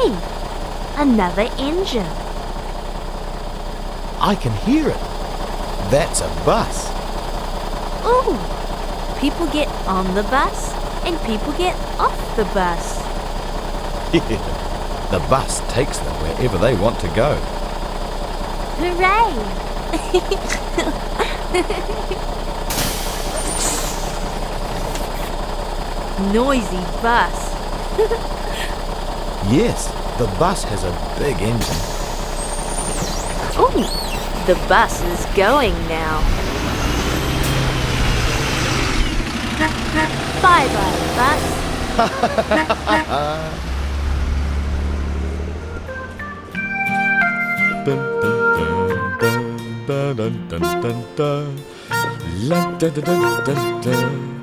Hey, another engine. I can hear it. That's a bus. Ooh, people get on the bus and people get off the bus. The bus takes them wherever they want to go. Hooray! Noisy bus. Yes, the bus has a big engine. Ooh, the bus is going now. Bye-bye, bus. Dun, dun, dun, dun, dun, dun, dun, dun. La, dun, dun, dun, dun, dun.